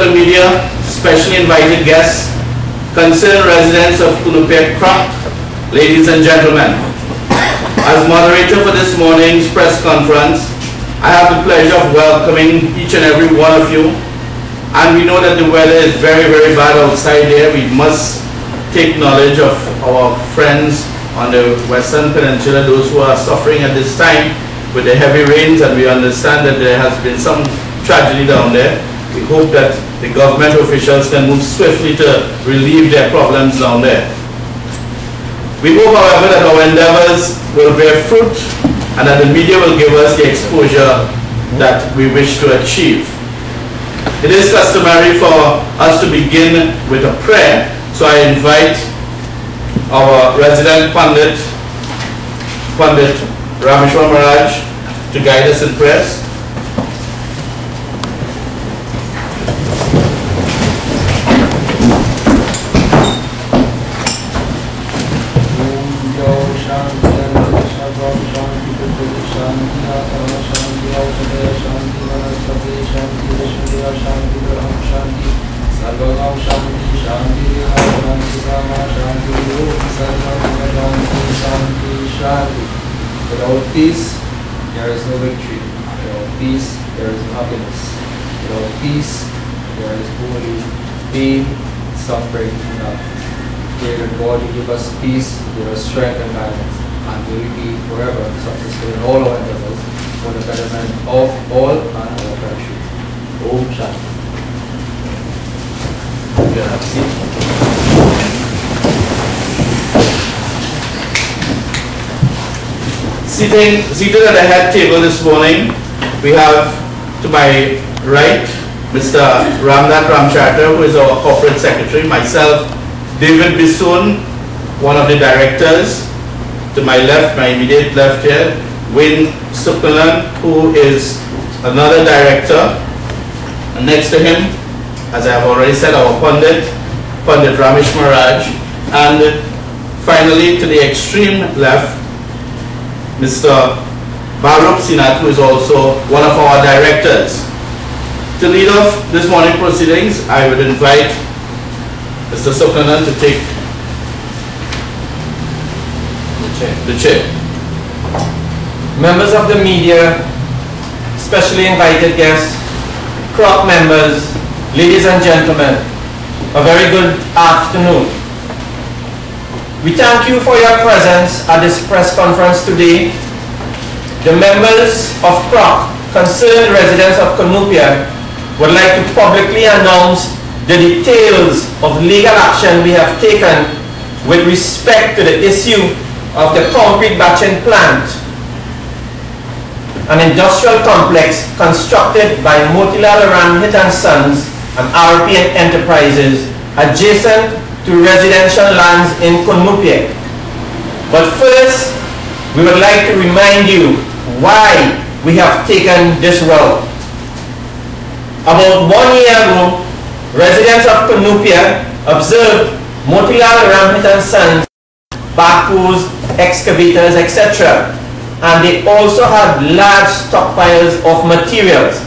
of the media, specially invited guests, concerned residents of Cunupia, C.R.O.C, ladies and gentlemen. As moderator for this morning's press conference, I have the pleasure of welcoming each and every one of you. And we know that the weather is very, very bad outside there. We must take knowledge of our friends on the Western Peninsula, those who are suffering at this time with the heavy rains, and we understand that there has been some tragedy down there. We hope that the government officials can move swiftly to relieve their problems down there. We hope, however, that our endeavors will bear fruit and that the media will give us the exposure that we wish to achieve. It is customary for us to begin with a prayer, so I invite our resident Pandit Rameshwar Maharaj to guide us in prayers. Without peace, there is no victory. Without peace, there is no happiness. Without peace, there is only pain, suffering, and darkness. Pray that God will give us peace, give us strength and guidance, and we will be forever successful in all our endeavors for the betterment of all and our country. Om Shanti. Seated at the head table this morning, we have to my right Mr. Ramnath Ramcharter, who is our corporate secretary, myself, David Bisoon, one of the directors. To my left, my immediate left here, Wayne Suknalan, who is another director. And next to him, as I have already said, our Pandit Ramesh Maharaj. And finally, to the extreme left, Mr. Baruch Sinat, who is also one of our directors. To lead off this morning proceedings, I would invite Mr. Suknalan to take the chair. Members of the media, specially invited guests, C.R.O.C members, ladies and gentlemen, a very good afternoon. We thank you for your presence at this press conference today. The members of C.R.O.C, concerned residents of Cunupia, would like to publicly announce the details of legal action we have taken with respect to the issue of the concrete batching plant, an industrial complex constructed by Motilal Ramhit & Sons and RPN Enterprises adjacent to residential lands in Cunupia. But first, we would like to remind you why we have taken this route. About 1 year ago, residents of Cunupia observed Motilal Ramhit & Sons backhoes, excavators, etc. And they also had large stockpiles of materials.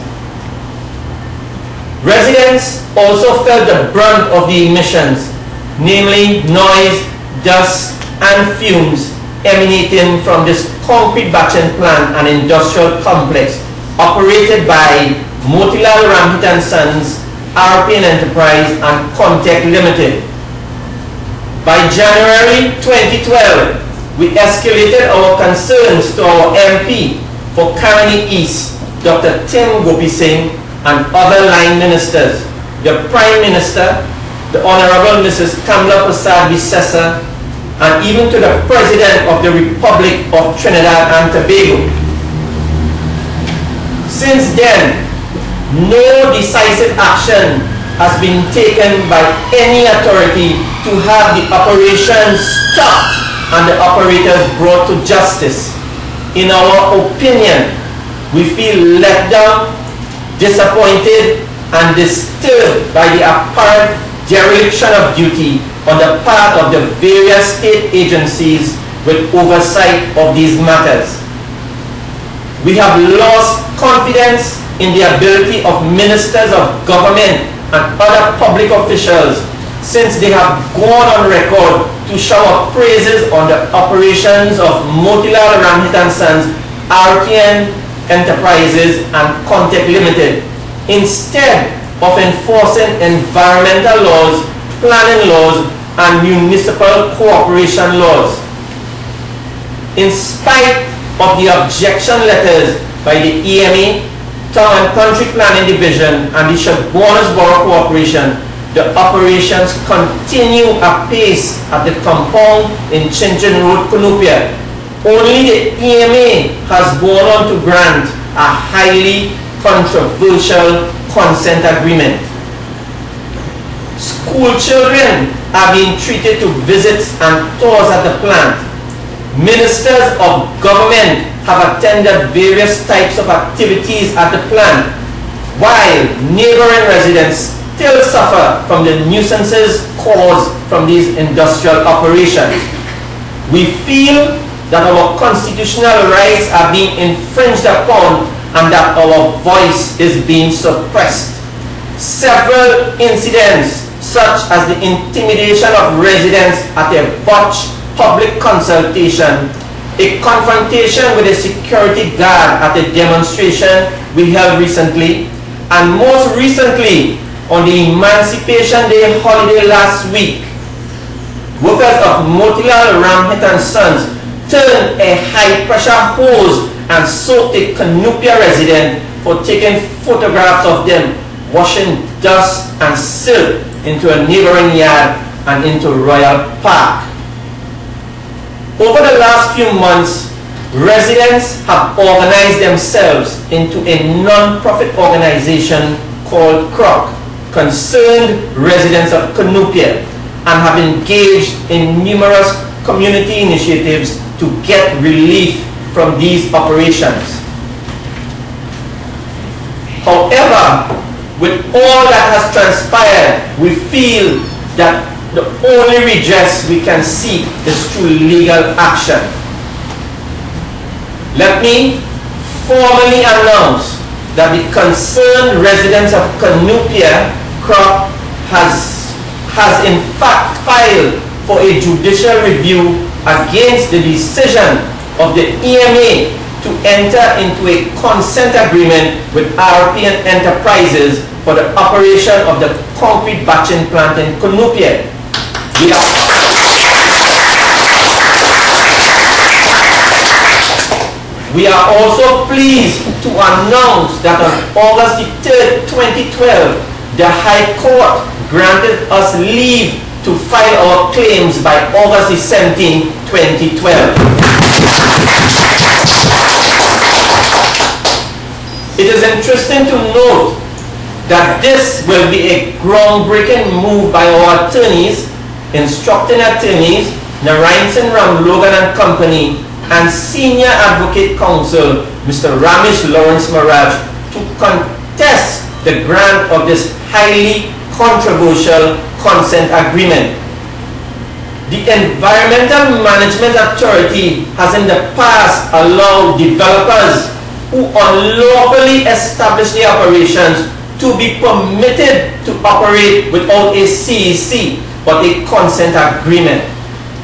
Residents also felt the brunt of the emissions, namely noise, dust, and fumes emanating from this concrete batching plant and industrial complex operated by Motilal Ramhit & Sons, RPN Enterprise, and Contact Limited. By January 2012, we escalated our concerns to our MP for Karani East, Dr. Tim Gopi Singh, and other line ministers, the Prime Minister, the Honorable Mrs. Kamla Prasad Visesa, and even to the President of the Republic of Trinidad and Tobago. Since then, no decisive action has been taken by any authority to have the operation stopped and the operators brought to justice. In our opinion, we feel let down, disappointed, and disturbed by the apparent dereliction of duty on the part of the various state agencies with oversight of these matters. We have lost confidence in the ability of ministers of government and other public officials, since they have gone on record to shower praises on the operations of Motilal Ramhit & Sons, RTN Enterprises and Contact Limited, instead of enforcing environmental laws, planning laws, and municipal cooperation laws. In spite of the objection letters by the EMA, Town and Country Planning Division, and the Chaguanas Borough Corporation, the operations continue apace at the compound in Chinchin Road, Cunupia. Only the EMA has gone on to grant a highly controversial consent agreement. School children are being treated to visits and tours at the plant. Ministers of government have attended various types of activities at the plant, while neighboring residents still suffer from the nuisances caused from these industrial operations. We feel that our constitutional rights are being infringed upon and that our voice is being suppressed. Several incidents, such as the intimidation of residents at a botched public consultation, a confrontation with a security guard at a demonstration we held recently, and most recently on the Emancipation Day holiday last week, workers of Motilal Ramhit & Sons turned a high-pressure hose and soaked a Cunupia resident for taking photographs of them washing dust and silt into a neighboring yard and into Royal Park. Over the last few months, residents have organized themselves into a non-profit organization called C.R.O.C, Concerned Residents of Cunupia, and have engaged in numerous community initiatives to get relief from these operations. However, with all that has transpired, we feel that the only redress we can seek is through legal action. Let me formally announce that the Concerned Residents of Cunupia, C.R.O.C, has in fact filed for a judicial review against the decision of the EMA to enter into a consent agreement with RTN Enterprises for the operation of the concrete batching plant in Cunupia. We are also pleased to announce that on August 3rd, 2012, the High Court granted us leave to file our claims by August 17, 2012. It is interesting to note that this will be a groundbreaking move by our attorneys, instructing attorneys, Narayan Ram Logan and Company, and Senior Advocate Counsel, Mr. Ramesh Lawrence Maraj, to contest the grant of this highly controversial consent agreement. The Environmental Management Authority has in the past allowed developers who unlawfully establish their operations to be permitted to operate without a C.E.C. but a consent agreement.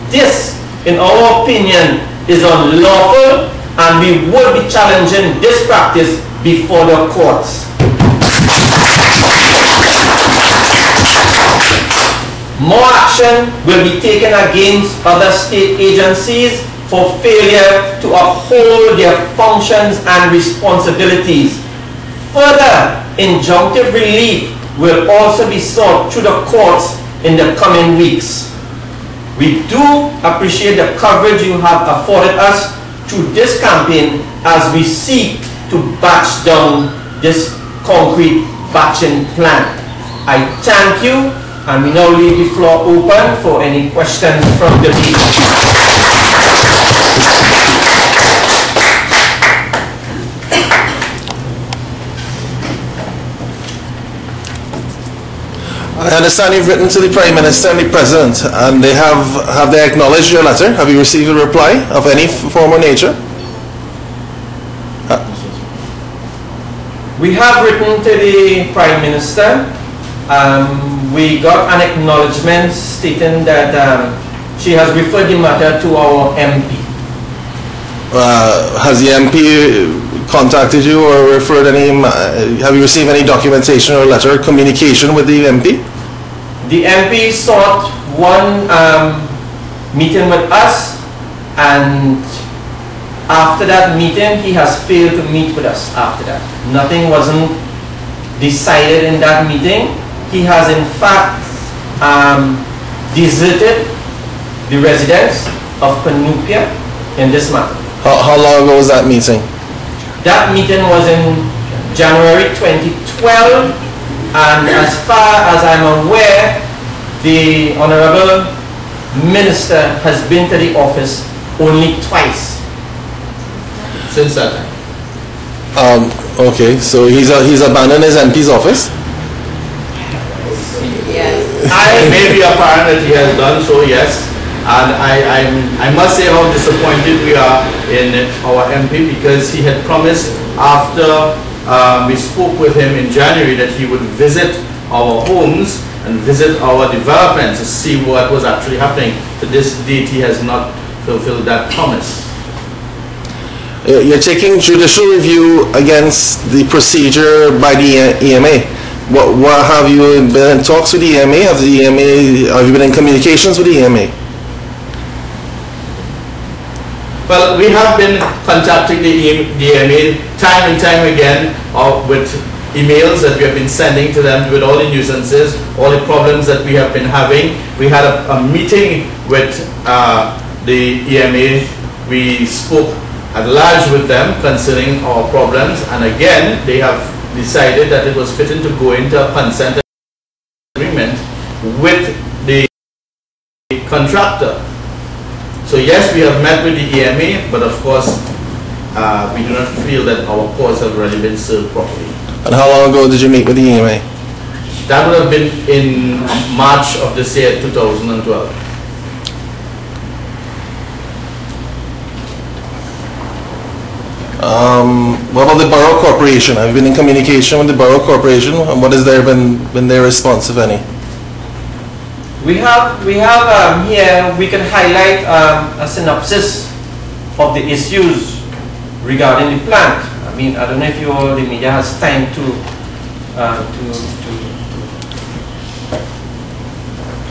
This, in our opinion, is unlawful, and we would be challenging this practice before the courts. More action will be taken against other state agencies for failure to uphold their functions and responsibilities. Further injunctive relief will also be sought through the courts in the coming weeks. We do appreciate the coverage you have afforded us through this campaign as we seek to batch down this concrete batching plant. I thank you, and we now leave the floor open for any questions from the people. I understand you've written to the Prime Minister and the President, and they have they acknowledged your letter? Have you received a reply of any form or nature? We have written to the Prime Minister, we got an acknowledgement stating that she has referred the matter to our MP. Has the MP contacted you or referred any, have you received any documentation or letter or communication with the MP? The MP sought one meeting with us, and after that meeting he has failed to meet with us after that. Nothing wasn't decided in that meeting. He has in fact deserted the residents of Cunupia in this matter. How long ago was that meeting? That meeting was in January 2012, and as far as I'm aware, the Honorable Minister has been to the office only twice since that time. Okay, so he's abandoned his MP's office? Yes. It may be apparent that he has done so, yes. And I must say how disappointed we are in our MP, because he had promised after we spoke with him in January that he would visit our homes and visit our developments to see what was actually happening. To this date, he has not fulfilled that promise. You're taking judicial review against the procedure by the EMA. What have you been in talks with the EMA? Have you been in communications with the EMA? Well, we have been contacting the EMA time and time again with emails that we have been sending to them with all the nuisances, all the problems that we have been having. We had a meeting with the EMA. We spoke at large with them concerning our problems, and again they have decided that it was fitting to go into a consent agreement with the contractor. So yes, we have met with the EMA, but of course we do not feel that our cause has already been served properly. And how long ago did you meet with the EMA? That would have been in March of this year, 2012. What about the Borough Corporation? Have you been in communication with the Borough Corporation, and what has been their response, if any? We have here, we can highlight a synopsis of the issues regarding the plant. I mean, I don't know if the media has time to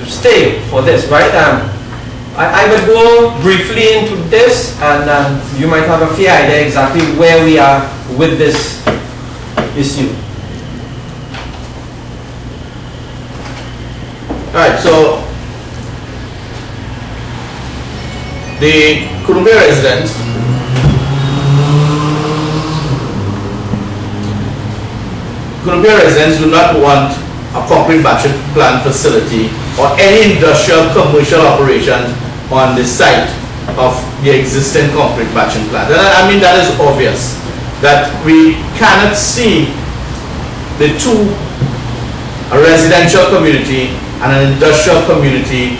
stay for this, right? I will go briefly into this, and you might have a fair idea exactly where we are with this issue. Alright, so the Cunupia residents do not want a concrete battery plant facility or any industrial commercial operations on the site of the existing concrete batching plant. And I mean, that is obvious, that we cannot see the two, a residential community and an industrial community,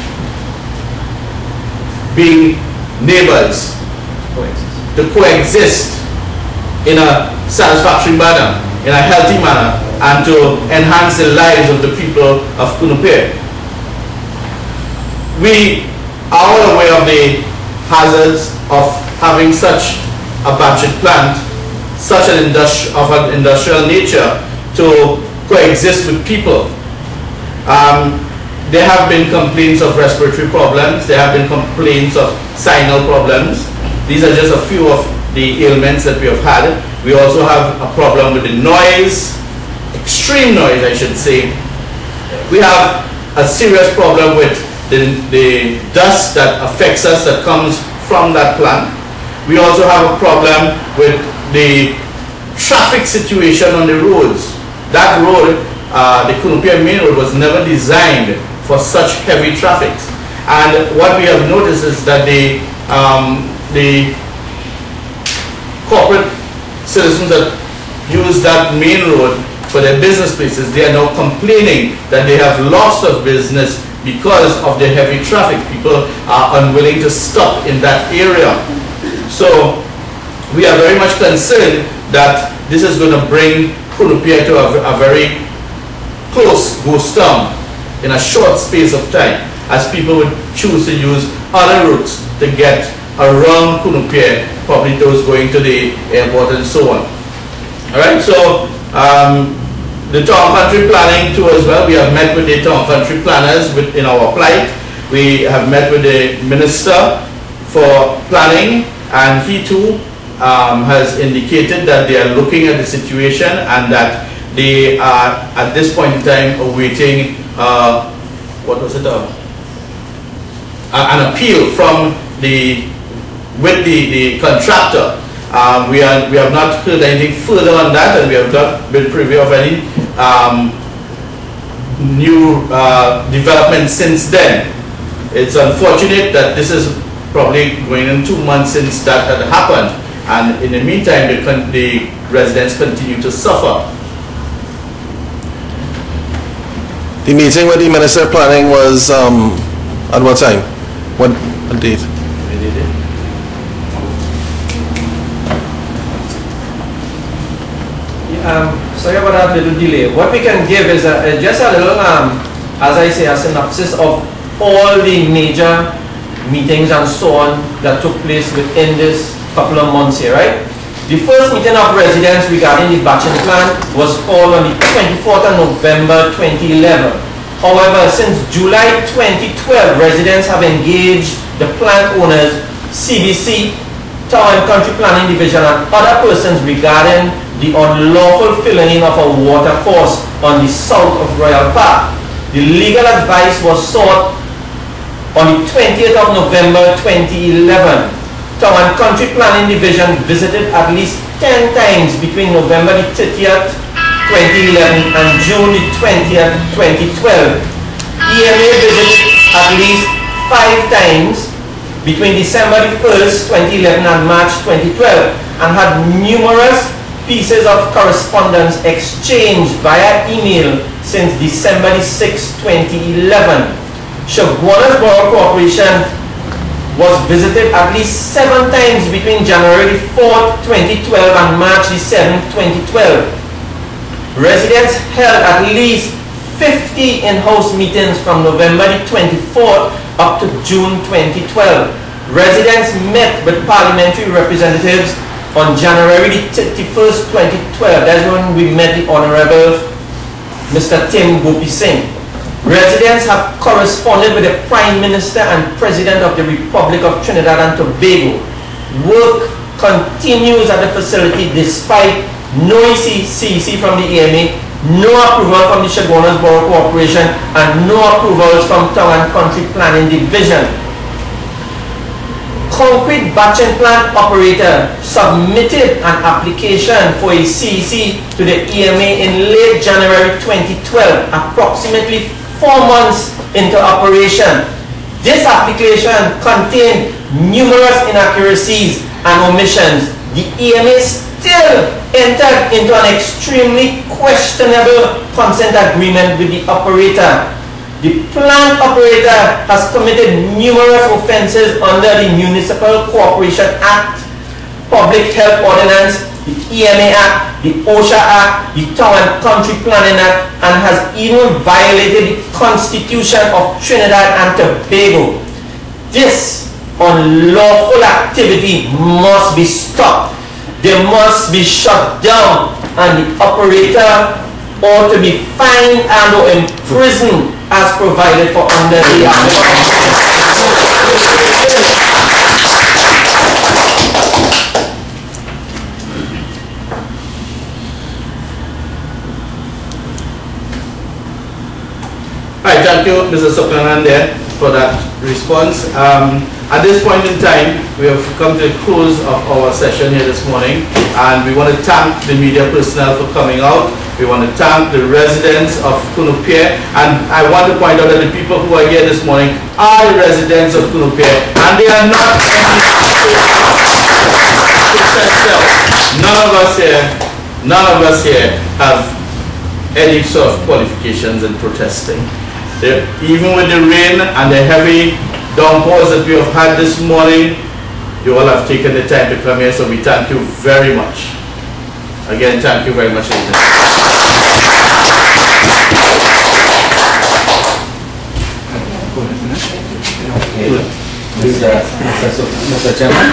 being neighbors, to coexist in a satisfactory manner, in a healthy manner, and to enhance the lives of the people of Cunupia. We are all aware of the hazards of having such a battery plant, such an industrial nature, to coexist with people. There have been complaints of respiratory problems, there have been complaints of sinus problems. These are just a few of the ailments that we have had. We also have a problem with the noise, extreme noise I should say. We have a serious problem with the dust that affects us, that comes from that plant. We also have a problem with the traffic situation on the roads. That road, the Cunupia main road, was never designed for such heavy traffic. And what we have noticed is that the corporate citizens that use that main road for their business places, they are now complaining that they have loss of business because of the heavy traffic. People are unwilling to stop in that area. So we are very much concerned that this is going to bring Cunupia to a very close ghost town in a short space of time, as people would choose to use other routes to get around Cunupia, probably those going to the airport and so on. Alright, so the town country planning too as well. We have met with the town country planners in our plight. We have met with the minister for planning, and he too has indicated that they are looking at the situation and that they are at this point in time awaiting an appeal from the contractor. We have not heard anything further on that, and we have not been privy of any new development since then. It's unfortunate that this is probably going in 2 months since that had happened, and in the meantime the residents continue to suffer. The meeting with the Minister of Planning was at what time? What date? Sorry about that little delay. What we can give is just a little, as I say, a synopsis of all the major meetings and so on that took place within this couple of months here, right? The first meeting of residents regarding the batching plan was called on the 24th of November 2011. However, since July 2012, residents have engaged the plant owners, CBC, Town and Country Planning Division, and other persons regarding the unlawful filling in of a water course on the south of Royal Park. The legal advice was sought on the 20th of November 2011. Town and Country Planning Division visited at least 10 times between November the 30th, 2011 and June the 20th, 2012. EMA visited at least 5 times between December the 1st, 2011 and March 2012, and had numerous pieces of correspondence exchanged via email since December the 6th, 2011. C.R.O.C Corporation was visited at least 7 times between January 4th, 2012 and March 7th, 2012. Residents held at least 50 in-house meetings from November 24th up to June 2012. Residents met with parliamentary representatives on January 31st, 2012. That's when we met the Honorable Mr. Tim Gopi Singh. Residents have corresponded with the Prime Minister and President of the Republic of Trinidad and Tobago. Work continues at the facility despite no CEC from the EMA, no approval from the C.R.O.C Corporation, and no approvals from Town and Country Planning Division. Concrete batching plant operator submitted an application for a CEC to the EMA in late January 2012, approximately 4 months into operation. This application contained numerous inaccuracies and omissions. The EMA still entered into an extremely questionable consent agreement with the operator. The plant operator has committed numerous offenses under the Municipal Cooperation Act, Public Health Ordinance, the EMA Act, the OSHA Act, the Town and Country Planning Act, and has even violated the Constitution of Trinidad and Tobago. This unlawful activity must be stopped. They must be shut down, and the operator ought to be fined and or imprisoned as provided for under the Act. Right, thank you, Mr. Soklanan, there for that response. At this point in time, we have come to the close of our session here this morning, and we want to thank the media personnel for coming out. We want to thank the residents of Cunupia, and I want to point out that the people who are here this morning are the residents of Cunupia, and they are not none of us here have any sort of qualifications in protesting. Even with the rain and the heavy downpours that we have had this morning, you all have taken the time to come here, so we thank you very much. Again, thank you very much, ladies. Mr. Chairman?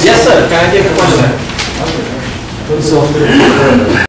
Yes, sir. Can I take a question?